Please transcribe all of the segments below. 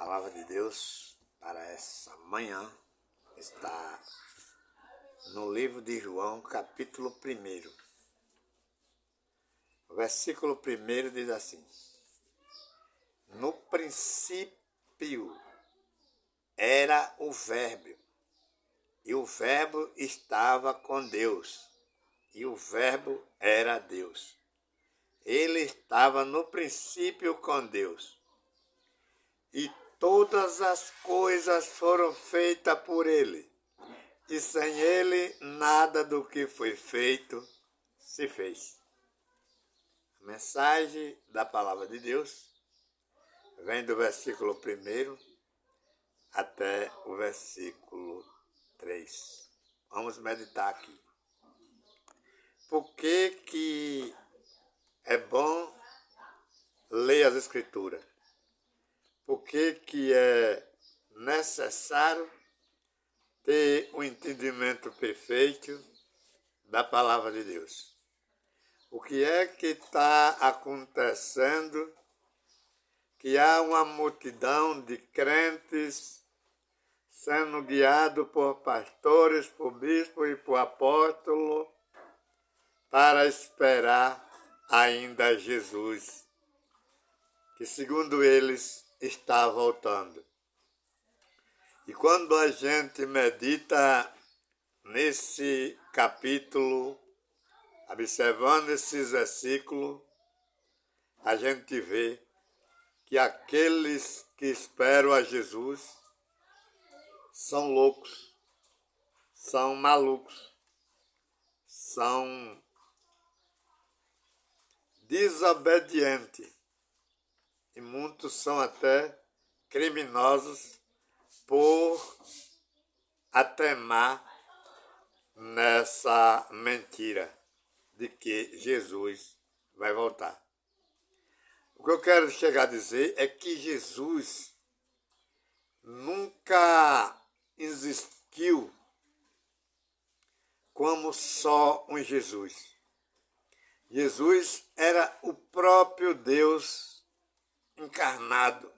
palavra de Deus para essa manhã está no livro de João, capítulo 1. O versículo 1 diz assim: No princípio era o Verbo, e o Verbo estava com Deus, e o Verbo era Deus. Ele estava no princípio com Deus. E todas as coisas foram feitas por ele. E sem ele, nada do que foi feito se fez. A mensagem da palavra de Deus vem do versículo 1 até o versículo 3. Vamos meditar aqui. Por que é bom ler as Escrituras? Por que é necessário ter o entendimento perfeito da palavra de Deus? O que é que está acontecendo que há uma multidão de crentes sendo guiado por pastores, por bispos e por apóstolos para esperar ainda Jesus, que segundo eles está voltando? E quando a gente medita nesse capítulo, observando esses versículos, a gente vê que aqueles que esperam a Jesus são loucos, são malucos, são desobedientes e muitos são até criminosos por ateimar nessa mentira de que Jesus vai voltar. O que eu quero chegar a dizer é que Jesus nunca existiu como só um Jesus. Jesus era o próprio Deus encarnado,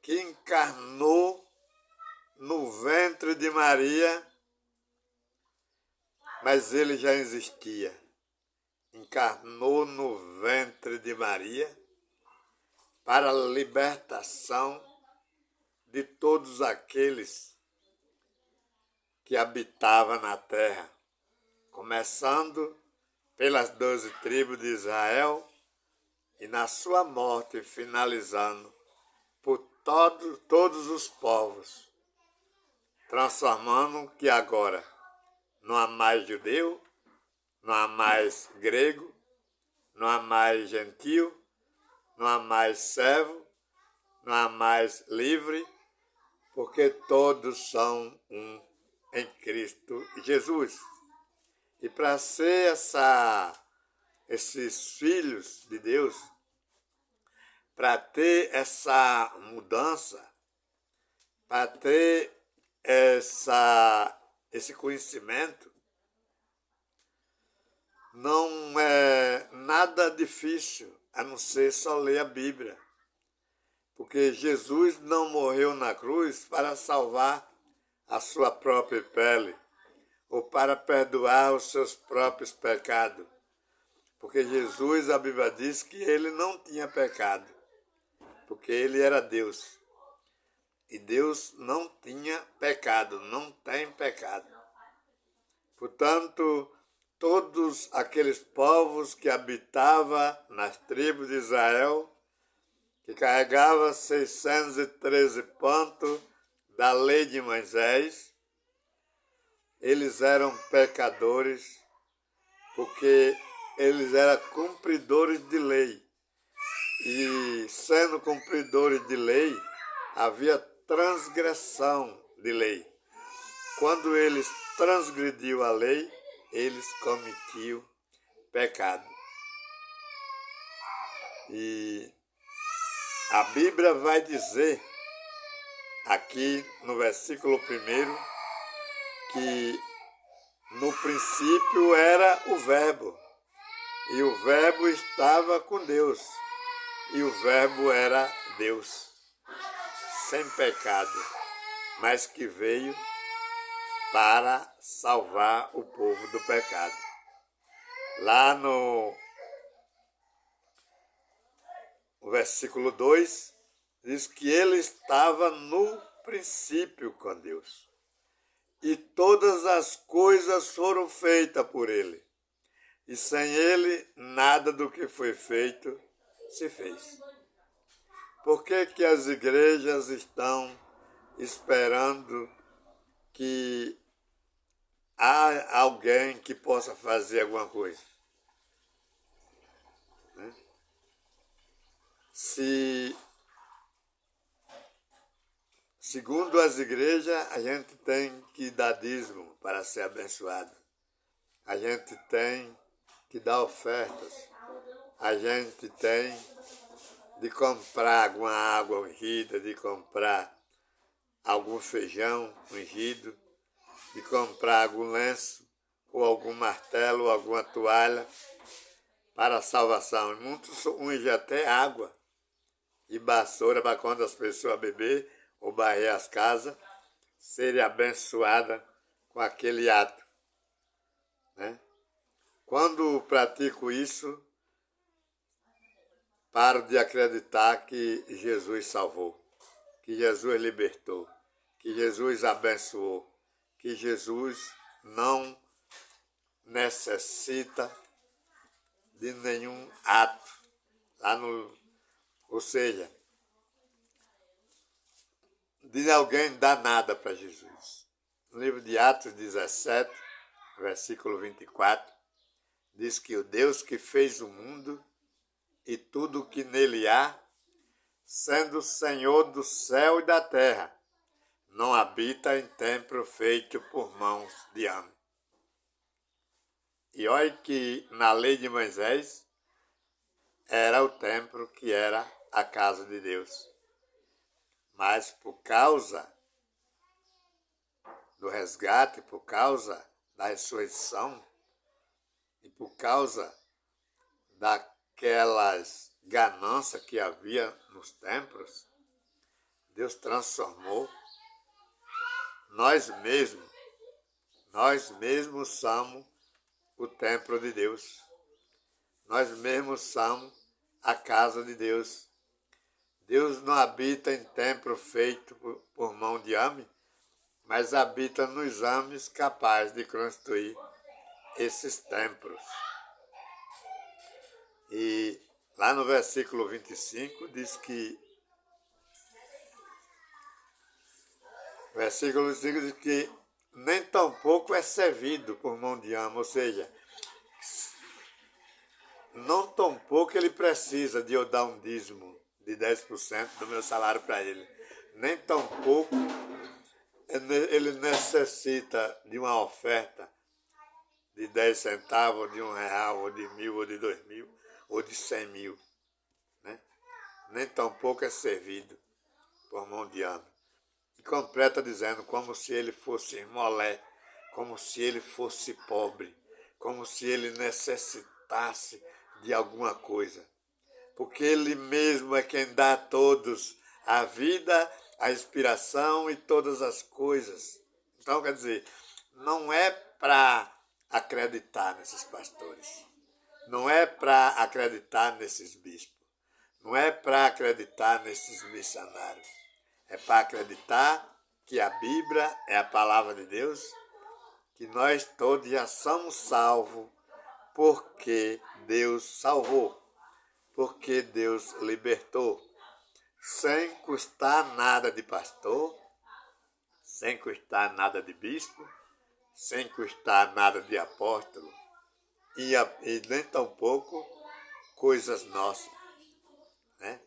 que encarnou no ventre de Maria, mas ele já existia. Encarnou no ventre de Maria para a libertação de todos aqueles que habitavam na terra, começando pelas 12 tribos de Israel e na sua morte finalizando por todos os povos, transformando que agora não há mais judeu, não há mais grego, não há mais gentil, não há mais servo, não há mais livre, porque todos são um em Cristo Jesus. E para ser esses filhos de Deus, para ter essa mudança, para ter esse conhecimento, não é nada difícil, a não ser só ler a Bíblia. Porque Jesus não morreu na cruz para salvar a sua própria pele, ou para perdoar os seus próprios pecados. Porque Jesus, a Bíblia diz que ele não tinha pecado, porque ele era Deus. E Deus não tinha pecado, não tem pecado. Portanto, todos aqueles povos que habitavam nas tribos de Israel, que carregavam 613 pontos da lei de Moisés, eles eram pecadores, porque eles eram cumpridores de lei. E sendo cumpridores de lei, havia transgressão de lei. Quando eles transgrediam a lei, eles cometiam pecado. E a Bíblia vai dizer, aqui no versículo 1, que no princípio era o Verbo, e o Verbo estava com Deus, e o Verbo era Deus. sem pecado, mas que veio para salvar o povo do pecado. Lá no versículo 2, diz que ele estava no princípio com Deus. E todas as coisas foram feitas por ele. E sem ele, nada do que foi feito se fez. Por que que as igrejas estão esperando que há alguém que possa fazer alguma coisa? Se, segundo as igrejas, a gente tem que dar dízimo para ser abençoado. A gente tem que dar ofertas. A gente tem de comprar alguma água ungida, de comprar algum feijão ungido, de comprar algum lenço, ou algum martelo, ou alguma toalha para a salvação. Muitos ungem até água e vassoura para quando as pessoas beber ou varrer as casas, serem abençoadas com aquele ato. Né? Quando pratico isso, paro de acreditar que Jesus salvou, que Jesus libertou, que Jesus abençoou, que Jesus não necessita de nenhum ato. Ou seja, de alguém dar nada para Jesus. No livro de Atos 17, versículo 24, diz que o Deus que fez o mundo e tudo o que nele há, sendo Senhor do céu e da terra, não habita em templo feito por mãos de homem. E olha que na lei de Moisés era o templo que era a casa de Deus. Mas por causa do resgate, por causa da ressurreição e por causa daquelas ganâncias que havia nos templos, Deus transformou nós mesmos somos o templo de Deus. Nós mesmos somos a casa de Deus. Deus não habita em templo feito por mão de homem, mas habita nos homens capazes de construir esses templos. E lá no versículo 25 diz que nem tampouco é servido por mão de homem, ou seja, não tampouco ele precisa de eu dar um dízimo de 10% do meu salário para ele. Nem tampouco ele necessita de uma oferta de 10 centavos, ou de R$1, ou de 1.000, ou de 2.000, ou de 100.000. Né? Nem tampouco é servido por mão de homem. E completa dizendo como se ele fosse molé, como se ele fosse pobre, como se ele necessitasse de alguma coisa. Porque ele mesmo é quem dá a todos a vida, a inspiração e todas as coisas. Então, quer dizer, não é para acreditar nesses pastores, não é para acreditar nesses bispos, não é para acreditar nesses missionários, é para acreditar que a Bíblia é a palavra de Deus, que nós todos já somos salvos porque Deus salvou, porque Deus libertou, sem custar nada de pastor, sem custar nada de bispo, sem custar nada de apóstolo, e nem tampouco coisas nossas. Né?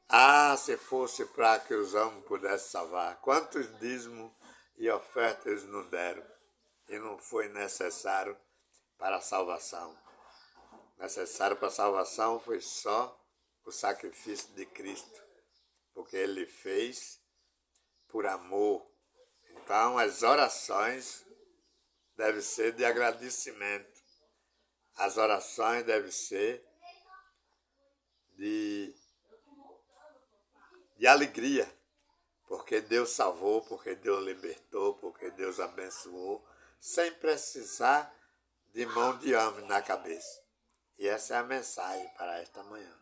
Ah, se fosse para que os homens pudessem salvar, quantos dízimos e ofertas eles não deram, e não foi necessário para a salvação. Necessário para a salvação foi só o sacrifício de Cristo, porque ele fez por amor. Então, as orações devem ser de agradecimento. As orações devem ser de alegria, Porque Deus salvou, porque Deus libertou, porque Deus abençoou, sem precisar de mão de homem na cabeça. E essa é a mensagem para esta manhã.